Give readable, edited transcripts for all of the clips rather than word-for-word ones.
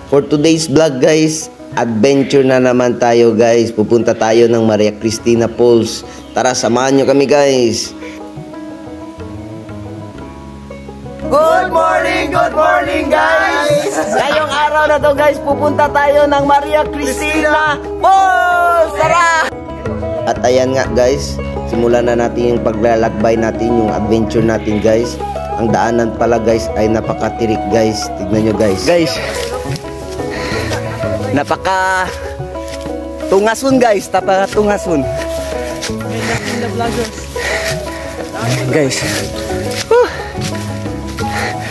For today's vlog guys, adventure na naman tayo guys. Pupunta tayo ng Maria Cristina Falls. Tara, samahan nyo kami guys. Good morning guys! Ngayong araw na to guys, pupunta tayo ng Maria Cristina Falls! Tara! At ayan nga guys, simulan na natin yung paglalakbay natin, yung adventure natin guys. Ang daanan pala guys ay napakatirik guys. Tignan nyo guys. Guys, napaka tungasun guys, tungasun. Guys.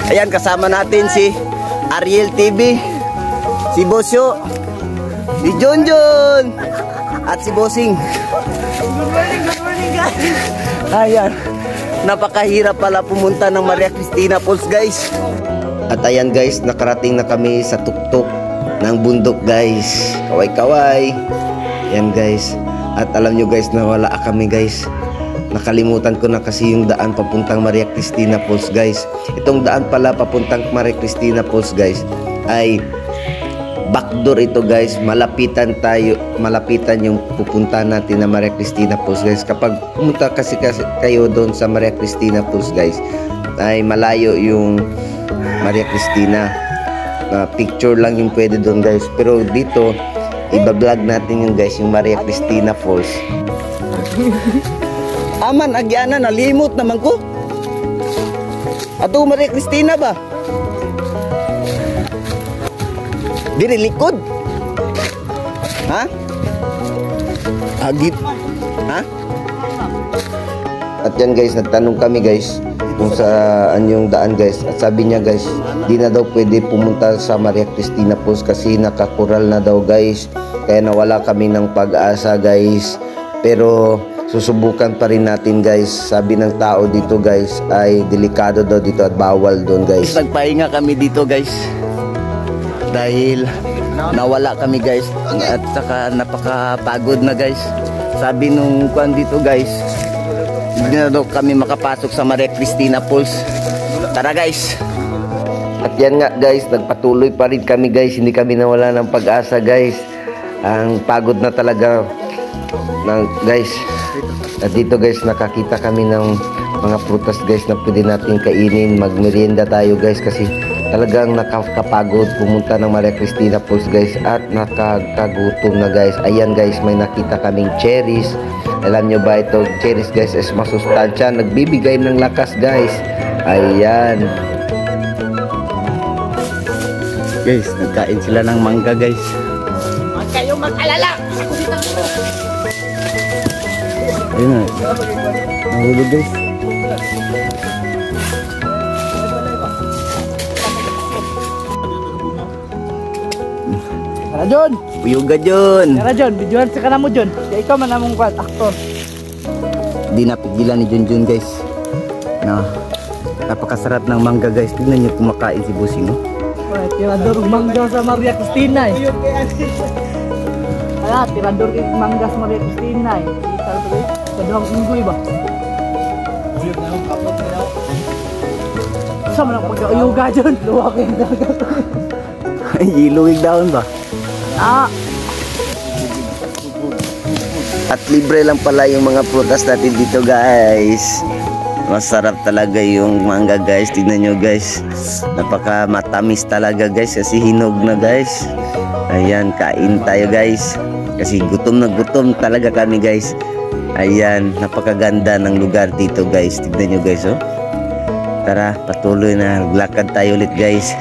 Ayan, kasama natin si Ariel TV, si Bosyo, si Junjun, at si Bossing. Good morning guys. Ayan, napakahirap pala pumunta ng Maria Cristina Falls guys. At ayan guys, nakarating na kami sa tuktok ng bundok guys. Kaway-kaway. Ayan guys. At alam nyo guys, nawala kami guys. Nakalimutan ko na kasi yung daan papuntang Maria Cristina Falls guys. Itong daan pala papuntang Maria Cristina Falls guys ay backdoor ito guys. Malapitan yung pupuntahan natin na Maria Cristina Falls guys. Kapag pumunta kasi kayo doon sa Maria Cristina Falls guys, ay malayo yung Maria Cristina. Picture lang yung pwede doon guys. Pero dito iba-vlog natin yung guys, yung Maria Cristina Falls. Aman, agyana, nalimot naman ko. Ato Maria Cristina ba? Diri likod. Ha? Agit. Ha? At yan guys, nagtanong kami guys kung saan yung daan guys. At sabi niya guys, di na daw pwede pumunta sa Maria Cristina Falls kasi nakakural na daw guys. Kaya nawala kami ng pag-asa guys. Pero susubukan pa rin natin guys. Sabi ng tao dito guys ay delikado daw dito at bawal doon guys. Nagpahinga kami dito guys dahil nawala kami guys. At saka napakapagod na guys. Sabi nung kuan dito guys, hindi na daw kami makapasok sa Maria Cristina Falls. Tara guys. At yan nga guys, nagpatuloy pa rin kami guys. Hindi kami nawala ng pag-asa guys. Ang pagod na talaga guys. At dito guys, nakakita kami ng mga prutas guys na pwede natin kainin. Magmerienda tayo guys kasi talagang nakakapagod pumunta ng Maria Cristina Falls guys. At nakakagutom na guys. Ayan guys, may nakita kaming cherries. Alam nyo ba ito, cherries guys is masustansya, nagbibigay ng lakas guys. Ayan guys, nagkain sila ng mangga guys. Huwag kayong mag-alala, ako dito. Ayun na, nahulog guys. Tara John! Uyuga John! Tara John, videohan sa kanamo John. Kaya ikaw man namong aktor. Di napigilan ni Junjun guys. Napakasarap ng mangga guys. Tingnan nyo kumakain si Bossing. Tirador mangga sa Maria Cristina eh. Kaya tirador mangga sa Maria Cristina eh. Kadang unggoy ba? Sama lang pagka-uyuga John. Luwak yung dagat. Iluwig daon ba? At libre lang pala yung mga prutas natin dito guys. Masarap talaga yung mangga guys. Tignan nyo guys, napaka matamis talaga guys kasi hinog na guys. Ayan, kain tayo guys kasi gutom na gutom talaga kami guys. Ayan, napakaganda ng lugar dito guys. Tignan nyo guys oh. Tara, patuloy na naglakad tayo ulit guys.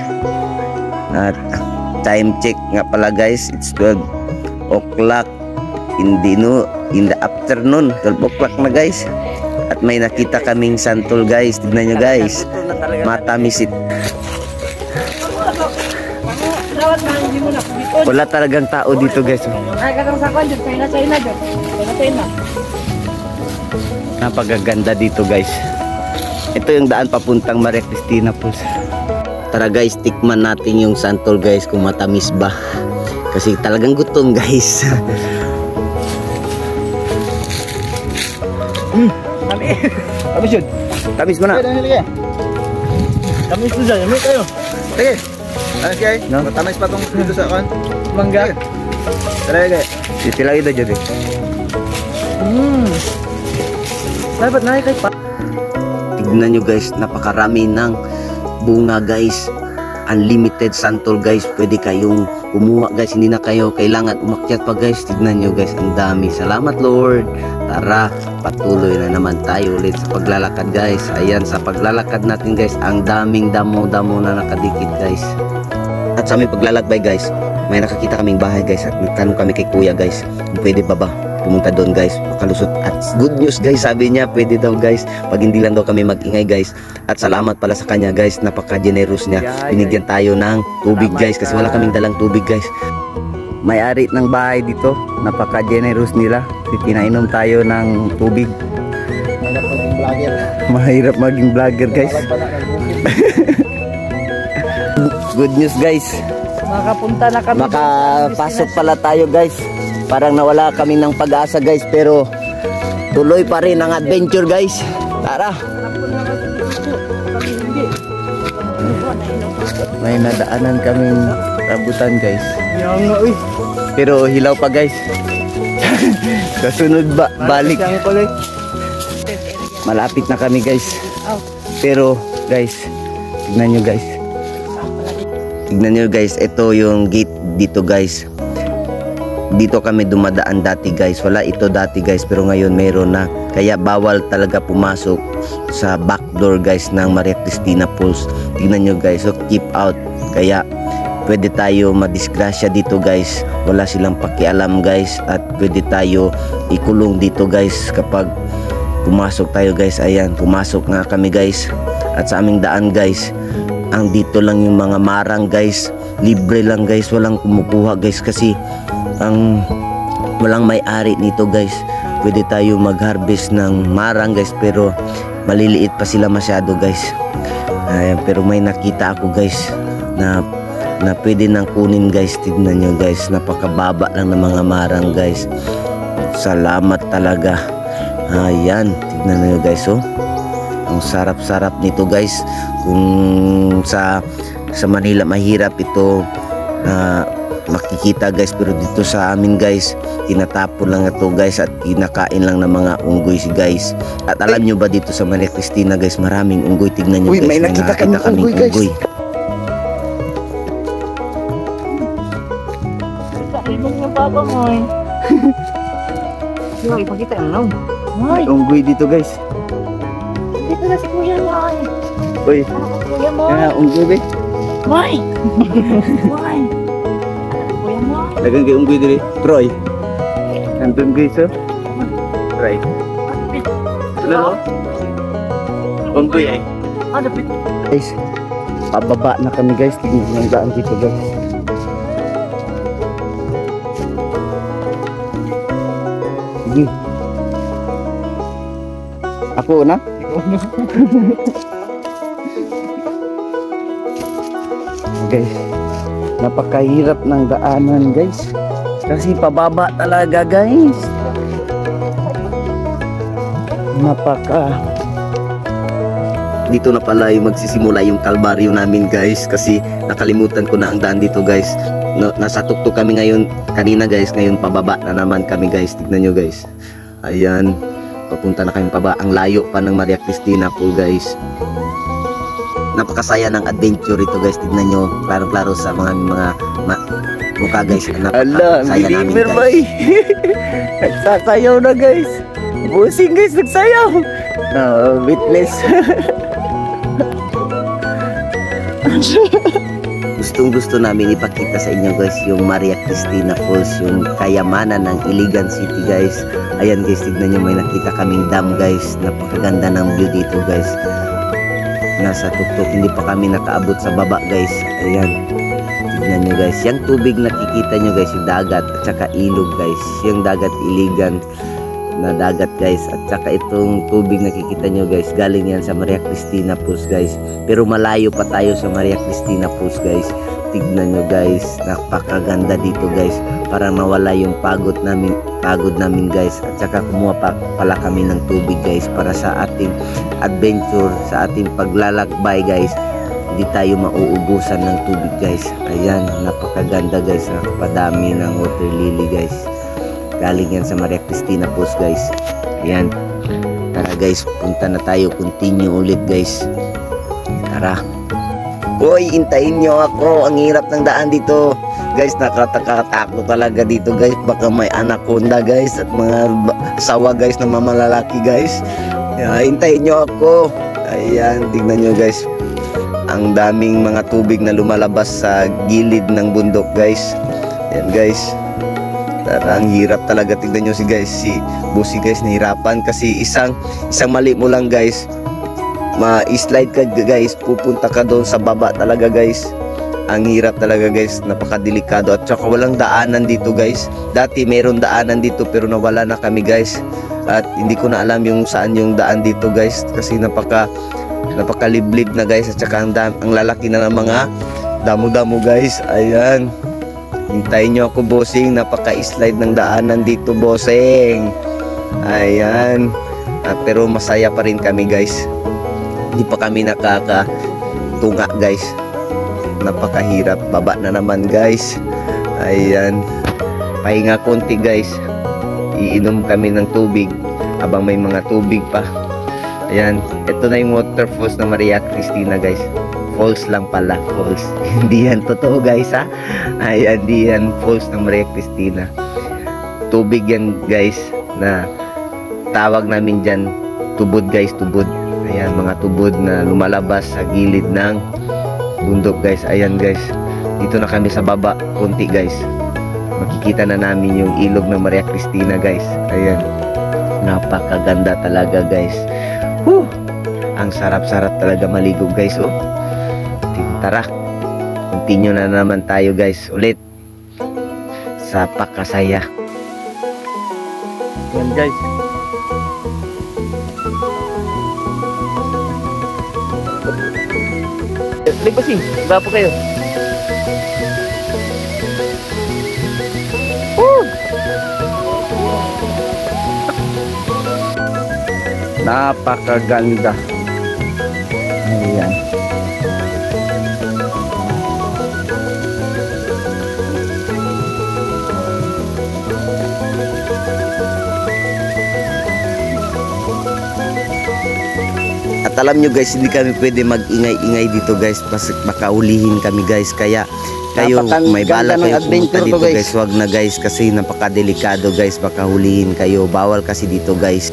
At time check nga pala guys, it's 12 o'clock in the afternoon. 12 o'clock na guys. At may nakita kaming santol guys. Tignan nyo guys, matamis it. Wala talagang tao dito guys. Napakaganda dito guys. Ito yung daan papuntang Maria Cristina Falls. Tara guys, tikman natin yung santol guys kung matamis ba. Kasi talagang gutom guys. Tamis yun. Tamis mo na. Tamis mo dyan. Yamit kayo. Sige. Okay, No? matamis pa tong dito sa kan. Mangga. Tara guys. Itilang ito dyan. Dapat na kay pa. Tignan nyo guys, napakarami ng bunga guys. Unlimited santol guys. Pwede kayong kumuha guys. Hindi na kayo kailangan umakyat pa guys. Tignan nyo guys, ang dami. Salamat Lord. Tara, patuloy na naman tayo ulit sa paglalakad guys. Ayan, sa paglalakad natin guys, ang daming damo-damo na nakadikit guys. At sa aming paglalakbay guys, may nakakita kaming bahay guys. At nagtanong kami kay kuya guys, kung pwede ba pumunta doon guys, makalusot. At good news guys, sabi niya pwede daw guys, pag hindi lang daw kami mag-ingay guys. At salamat pala sa kanya guys, napaka-generous niya. Binigyan tayo ng tubig guys, kasi wala kaming dalang tubig guys. May-ari ng bahay dito, napaka-generous nila. Pinainom tayo ng tubig. Mahirap maging vlogger guys. Good news guys, Makapunta na kami. makapasok pala tayo guys. Parang nawala kami ng pag-asa guys, pero tuloy pa rin ang adventure guys. Tara. May nadaanan kaming rambutan guys, Yang nga uy. pero hilaw pa guys. Kasunod balik. Yang kulit. Malapit na kami guys. Pero guys, tignan nyo guys. Tignan nyo guys, ito yung gate dito guys. Dito kami dumadaan dati guys. Wala ito dati guys, pero ngayon meron na. Kaya bawal talaga pumasok sa back door guys ng Maria Cristina Falls. Tignan nyo guys, so keep out. Kaya pwede tayo madisgrasya dito guys. Wala silang pakialam guys. At pwede tayo ikulong dito guys kapag pumasok tayo guys. Ayan, pumasok nga kami guys. At sa aming daan guys, ang dito lang yung mga marang guys. Libre lang guys, walang kumukuha guys, kasi ang walang may-ari nito guys. Pwede tayo mag-harvest ng marang guys, pero maliliit pa sila masyado guys. Ayan, pero may nakita ako guys na pwede nang kunin guys. Tignan nyo guys, napakababa lang ng mga marang guys. Salamat talaga. Ayan, tignan nyo guys, oh. Ang sarap-sarap nito guys. Kung sa Manila mahirap ito makikita guys, pero dito sa amin guys, tinatapon lang ito guys at kinakain lang ng mga unggoy guys. At alam nyo ba dito sa Maria Cristina guys, maraming unggoy. Tignan nyo guys, may nakita kaming unggoy guys. Ibang ng papa mo eh. Yo, ipakita yung nom. May unggoy dito guys. Dito na si Kuya Moy. Uy, Kuya Moy. unggoy guys. Moy. Moy. Kuya Moy. Dagang kay unggoy diri. Troy. Nandun guys, oh. Troy. Tulo, no? Unggoy ay. Ano pit? Guys, pababa na kami guys. Tignan nyo ang daan dito guys. Sige. Ako na? Guys, napakahirap ng daanan guys, kasi pababa talaga guys. Dito na pala yung magsisimula yung kalbaryo namin guys, kasi nakalimutan ko na ang daan dito guys. Nasa tuktok kami ngayon, kanina guys, ngayon pababa na naman kami guys. Tignan nyo guys, ayan, papunta na kami pababa. Ang layo pa ng Maria Cristina Pool guys. Napakasaya ng adventure ito guys. Tignan nyo, klaro-klaro sa mga mukha guys. Napakasaya namin guys. Nagsasayaw na guys. Busing guys, nagsayaw. Witness. Gustong-gusto namin ipakita sa inyo guys yung Maria Cristina Falls, yung kayamanan ng Iligan City guys. Ayan guys, tignan nyo, may nakita kaming dam guys. Napakaganda ng view dito guys. Nasa tuktok, hindi pa kami nakaabot sa baba guys. Ayan, tignan nyo guys, yung tubig nakikita nyo guys, yung dagat at saka ilog guys. Yung dagat, Iligan na dagat guys, at saka itong tubig nakikita nyo guys, galing yan sa Maria Cristina Falls guys. Pero malayo pa tayo sa Maria Cristina Falls guys. Tignan nyo guys, napakaganda dito guys. Parang nawala yung pagod namin guys. At saka kumuha pa pala kami ng tubig guys, para sa ating adventure, sa ating paglalakbay guys. di tayo mauubusan ng tubig guys. Ayan, napakaganda guys, nakapadami ng water lily guys. Galing yan sa Maria Cristina Falls guys. Ayan, tara guys, punta na tayo, continue ulit guys. Tara. Hoy, hintayin nyo ako, ang hirap ng daan dito guys, nakakatakot talaga dito guys. Baka may anaconda guys at mga asawa guys na mamalalaki guys. Hintayin nyo ako. Ayan, tignan nyo guys, ang daming mga tubig na lumalabas sa gilid ng bundok guys. Ayan guys, ang hirap talaga. Tignan nyo si Bossy guys, nahirapan kasi isang mali mo lang guys, ma-slide ka guys, pupunta ka doon sa baba talaga guys. Ang hirap talaga guys, napakadelikado at saka walang daanan dito guys. Dati meron daanan dito pero nawala na kami guys. At hindi ko na alam yung saan yung daan dito guys kasi napakaliblib na guys at saka ang lalaki na ng mga damo-damo guys. Ayan, hintayin nyo ako bossing, napaka-slide ng daanan dito bossing. Ayan, pero masaya pa rin kami guys, hindi pa kami nakakatunga guys, napakahirap. Baba na naman guys. Ayan, pahinga konti guys, iinom kami ng tubig habang may mga tubig pa. Ayan, ito na yung waterfalls ng Maria Cristina guys. Falls lang pala, falls. Hindi yan totoo guys ha. Ayan, hindi yan falls ng Maria Cristina. Tubig yan guys, na tawag namin dyan tubod guys, tubod. Ayan, mga tubod na lumalabas sa gilid ng bundok guys. Ayan guys, dito na kami sa baba konti guys, makikita na namin yung ilog ng Maria Cristina guys. Ayan, napakaganda talaga guys. Ang sarap-sarap talaga maligo guys. Tara, continue na naman tayo guys ulit sa Pakasaya. Ayan guys, Lipasin, bapo kayo. napakaganda. Ayan. At alam nyo guys, hindi kami pwede mag-ingay-ingay dito guys, baka ulihin kami guys. Kaya kayo, may bala kayo pumunta dito guys, wag na guys kasi napakadelikado guys, baka hulihin kayo. Bawal kasi dito guys.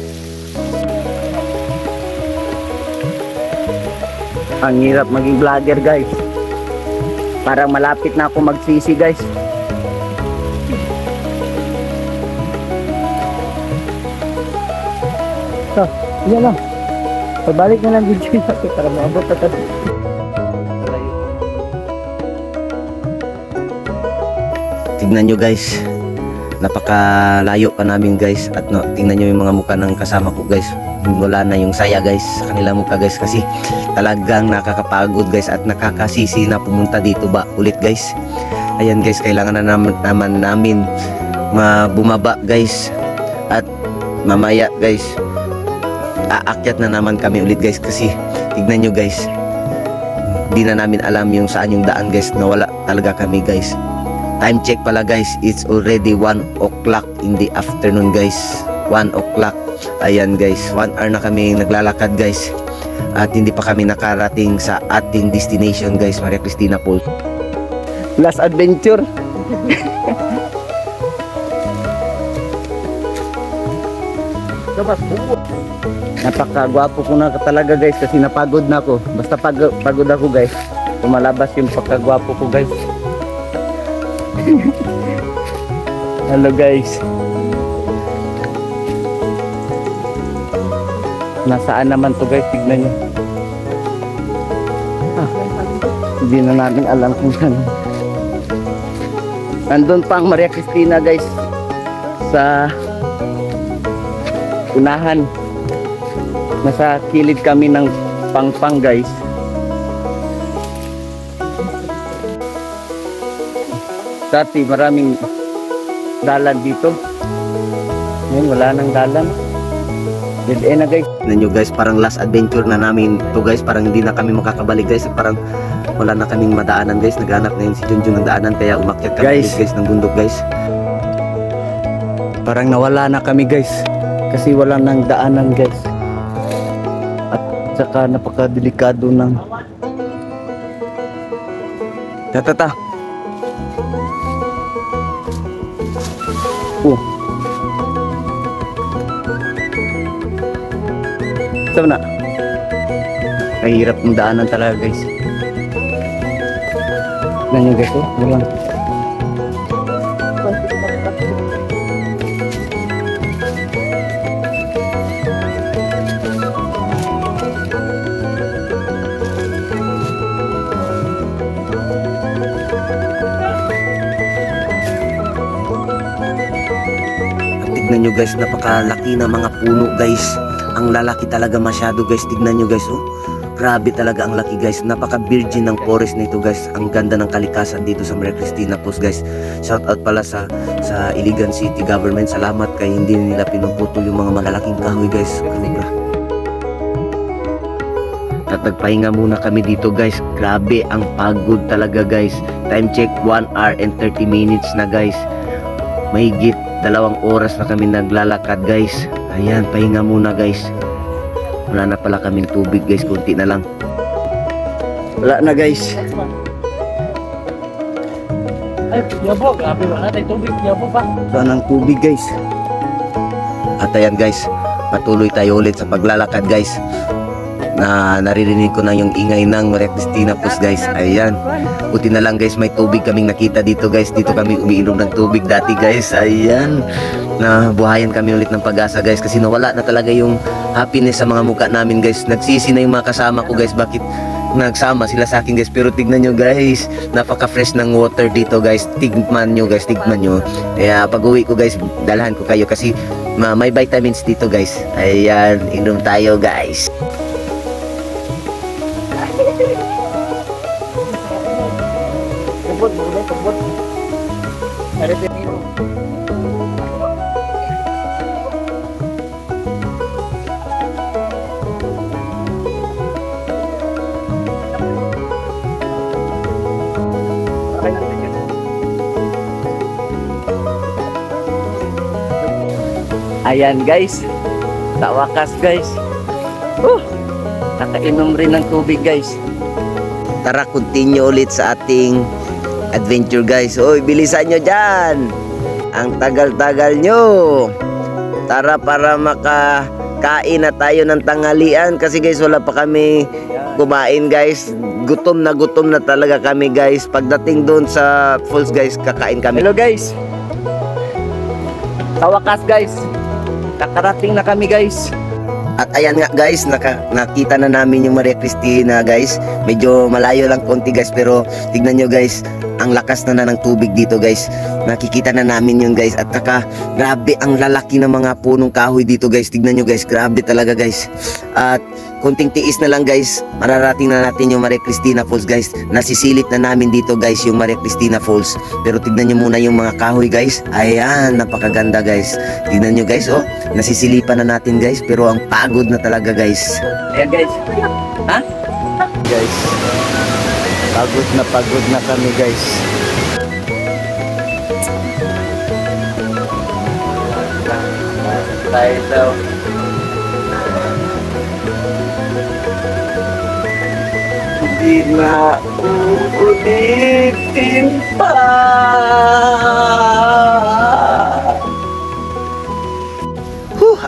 Ang hirap maging vlogger guys, parang malapit na ako magsisi guys. So, yan lang, pabalik na lang video natin para maabot na tayo. Tignan nyo guys, napakalayo pa namin guys. At no, tingnan nyo yung mga mukha ng kasama ko guys, wala na yung saya guys sa kanilang mukha guys, kasi talagang nakakapagod guys at nakakasisi na pumunta dito ba ulit guys. Ayan guys, kailangan na naman namin bumaba guys, at mamaya guys aakyat na naman kami ulit guys, kasi tignan nyo guys, di na namin alam yung saan yung daan guys, nawala talaga kami guys. Time check pala guys, it's already 1 o'clock in the afternoon guys, 1 o'clock. Ayan guys, 1 hour na kami naglalakad guys, at hindi pa kami nakarating sa ating destination guys, Maria Cristina Falls. Last adventure. Napakagwapo ko na talaga guys, kasi napagod na ako. Basta pagod ako guys, tumalabas yung pagkagwapo ko guys. Hello guys, nasaan naman to guys, tignan nyo. Hindi na namin alam kung saan. Nandun pa ang Maria Cristina guys, sa unahan. Nasa kilid kami ng pangpang guys. Dati maraming dalan dito, ngayon wala nang dalan. Dead end na guys. Tignan nyo guys, parang last adventure na namin to guys. Parang hindi na kami makakabalik guys. Parang wala na kaming madaanan guys. Naghanap na yun si Junjun ng daanan. Kaya umakyat kami guys ng bundok guys. Parang nawala na kami guys. Kasi wala nang daanan guys. At saka napakadelikado ng Tata. Saan na? Kahirap ng daanan talaga guys. Ganyan guys oh. Walang Tignan nyo guys, napakalaki na mga puno guys. Ang lalaki talaga masyado guys. Tignan nyo guys oh. Grabe talaga ang laki guys. Napaka-virgin ng forest nito guys. Ang ganda ng kalikasan dito sa Maria Cristina Falls guys. Shout out pala sa Iligan City Government. Salamat kay hindi nila pinuputol yung mga malalaking kahoy guys. Kalibra. At nagpahinga muna kami dito guys. Grabe ang pagod talaga guys. Time check 1 hour and 30 minutes na guys. Mahigit 2 oras na kami naglalakad guys. Ayan, pahinga muna guys. Wala na pala kaming tubig guys, kunti na lang. wala na guys. Ay, yabo, grabe wala tayong tubig, yabo pa. Wala ng tubig guys. At ayan guys, patuloy tayo ulit sa paglalakad guys. Na naririnig ko na yung ingay ng Maria Cristina Falls guys. Ayan, buti na lang guys, may tubig kaming nakita dito guys. Dito kami umiinom ng tubig dati guys. Ayan, na buhayan kami ulit ng pag-asa guys. Kasi nawala na talaga yung happiness sa mga mukha namin guys. Nagsisi na yung mga kasama ko guys. Bakit nagsama sila sa akin guys? Pero tignan nyo guys, napaka-fresh ng water dito guys. Tignan nyo guys, tignan nyo. Kaya pag uwi ko guys, dalahan ko kayo kasi may vitamins dito guys. Ayan, inom tayo guys. Kubot. Ada piniro. Ayan guys, sa wakas guys, nakainom rin ng tubig guys. Tara, continue ulit sa ating adventure guys. Oy, bilisan nyo dyan. Ang tagal-tagal nyo. Tara para makakain na tayo ng tanghalian. Kasi guys, wala pa kami kumain guys. Gutom na talaga kami guys. Pagdating doon sa falls guys, kakain kami. Hello guys, sa wakas guys, nakarating na kami guys. At ayan nga guys, nakita na namin yung Maria Cristina guys. Medyo malayo lang konti guys, pero tignan nyo guys, ang lakas na ng tubig dito guys. Nakikita na namin yun guys. At grabe ang lalaki ng mga punong kahoy dito guys. Tignan nyo guys, grabe talaga guys. At konting tiis na lang guys, mararating na natin yung Maria Cristina Falls guys. Nasisilip na namin dito guys yung Maria Cristina Falls. Pero tignan nyo muna yung mga kahoy guys. Ayan, napakaganda guys. Tignan nyo guys, oh, nasisilipan na natin guys. Pero ang pagod na talaga guys. Ayan guys, ha? Guys, pagod na kami guys. Tayo daw. Hindi na uulitin pa.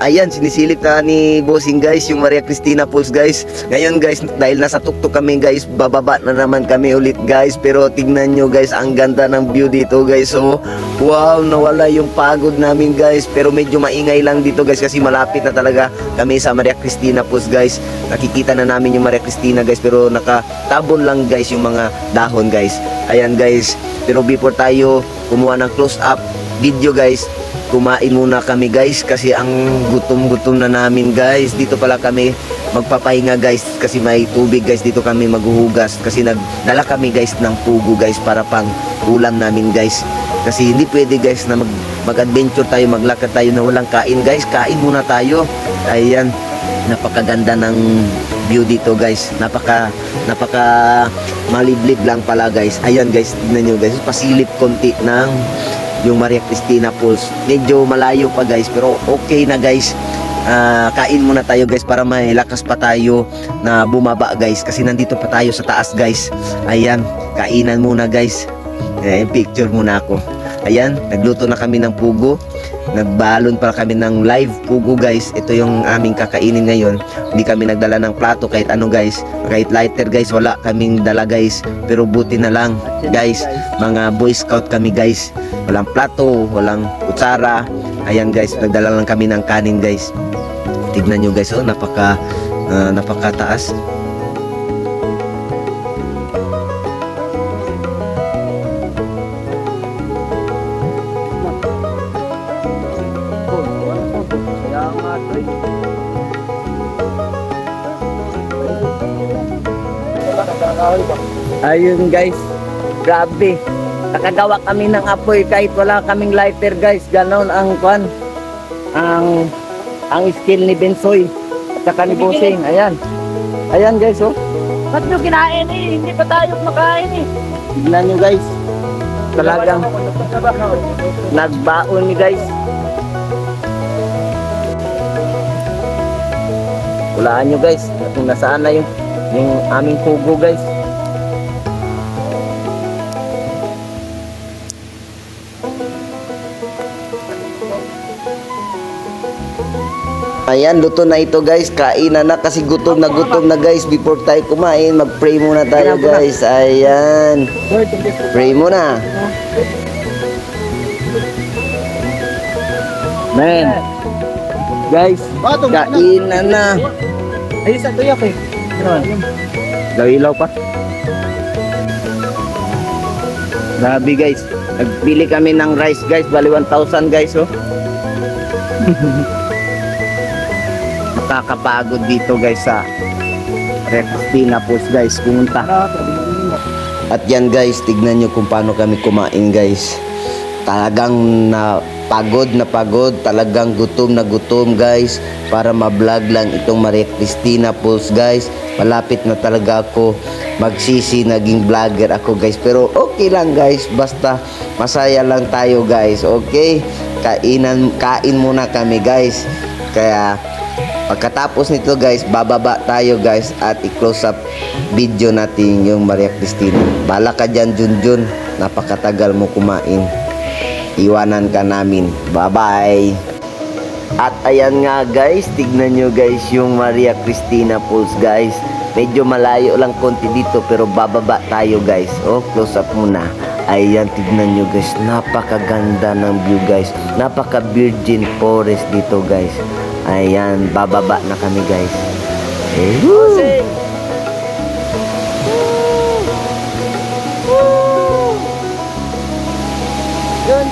Ayan, sinisilip na ni Bossing guys yung Maria Cristina Falls guys. Ngayon guys, dahil nasa tuktok kami guys, bababa na naman kami ulit guys. Pero tignan nyo guys, ang ganda ng view dito guys. So, wow, nawala yung pagod namin guys. Pero medyo maingay lang dito guys kasi malapit na talaga kami sa Maria Cristina Falls guys. Nakikita na namin yung Maria Cristina guys, pero nakatabon lang guys yung mga dahon guys. Ayan guys, pero before tayo kumuha ng close up video guys, kumain muna kami guys kasi ang gutom na namin guys. Dito pala kami magpapahinga guys kasi may tubig guys. Dito kami maghuhugas kasi nagdala kami guys ng pugo guys para pang ulam namin guys. Kasi hindi pwede guys na mag-adventure tayo, maglakad tayo na walang kain guys. Kain muna tayo. Ayan, napakaganda ng view dito guys. Napaka maliblib lang pala guys. Ayan guys, tignan nyo guys, pasilip konti ng yung Maria Cristina Falls. Medyo malayo pa guys, pero okay na guys. Kain muna tayo guys para may lakas pa tayo na bumaba guys, kasi nandito pa tayo sa taas guys. Ayan, kainan muna guys. Picture muna ako. Ayan, nagluto na kami ng pugo. Nagbalon pa kami ng live pugo guys. Ito yung aming kakainin ngayon. Hindi kami nagdala ng plato kahit ano guys. Kahit lighter guys, wala kaming dala guys. Pero buti na lang guys, mga boy scout kami guys. Walang plato, walang kutsara. Ayan guys, nagdala lang kami ng kanin guys. Tignan nyo guys, oh, napakataas. Ayun guys, grabe. Nakagawa kami ng apoy kahit wala kaming lighter guys. Ganon ang kwan. Ang skill ni Bensoy at saka ni Bossing. Ayan. Ayan guys, oh. Ba't nyo kinain eh? Hindi pa tayo makain eh. Tignan nyo guys. Talagang nagbaon ni guys. Hulaan nyo guys kung nasaan na yung aming pugo guys. Ayan, luto na ito guys. Kainan na kasi gutom na guys. Before tayo kumain, mag-pray muna tayo guys. Ayan, pray muna. Man, guys, kainan na. Ay, sa tuyak eh. Ilaw pa. Grabe guys. Nagbili kami ng rice guys. Bali 1,000 guys, oh. Nakakapagod dito guys sa Cristina Falls guys. Pumunta. At yan guys, tignan nyo kung paano kami kumain guys. Talagang pagod, talagang gutom na gutom guys, para ma-vlog lang itong Maria Cristina Falls guys. Malapit na talaga ako magsisi, naging vlogger ako guys, pero okay lang guys, basta masaya lang tayo guys. Okay, kain muna kami guys. Kaya pagkatapos nito guys, bababa tayo guys at i-close up video natin yung Maria Cristina. Bala ka dyan Junjun, napakatagal mo kumain, iwanan ka namin. Bye bye. At ayan nga guys, tignan nyo guys yung Maria Cristina Falls guys. Medyo malayo lang konti dito, pero bababa tayo guys. Oh, close up muna. Ayan, tignan nyo guys, napakaganda ng view guys. Napaka virgin forest dito guys. Ayan, bababa na kami guys. Woo! Yun.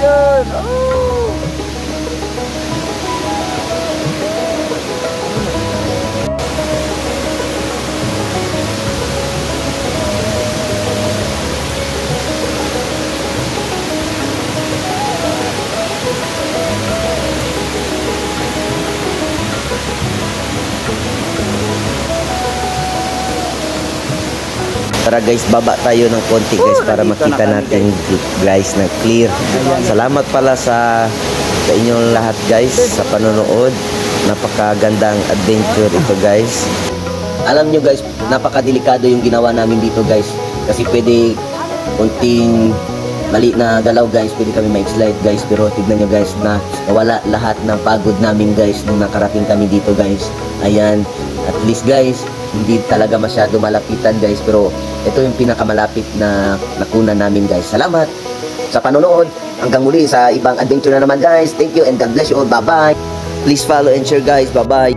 Tara guys, baba tayo ng konti guys para makita natin guys na clear. Salamat pala sa inyong lahat guys sa panonood. Napakagandang adventure ito guys. Alam nyo guys, napakadelikado yung ginawa namin dito guys, kasi pwede konting mali na galaw guys, pwede kami ma-slide guys. Pero tignan nyo guys na nawala lahat ng pagod namin guys nung nakarating kami dito guys. Ayan, at least guys, hindi talaga masyado malapitan guys, pero ito yung pinakamalapit na nakunan namin guys. Salamat sa panonood. Hanggang muli sa ibang adventure na naman guys. Thank you and God bless you all. Bye bye. Please follow and share guys. Bye bye.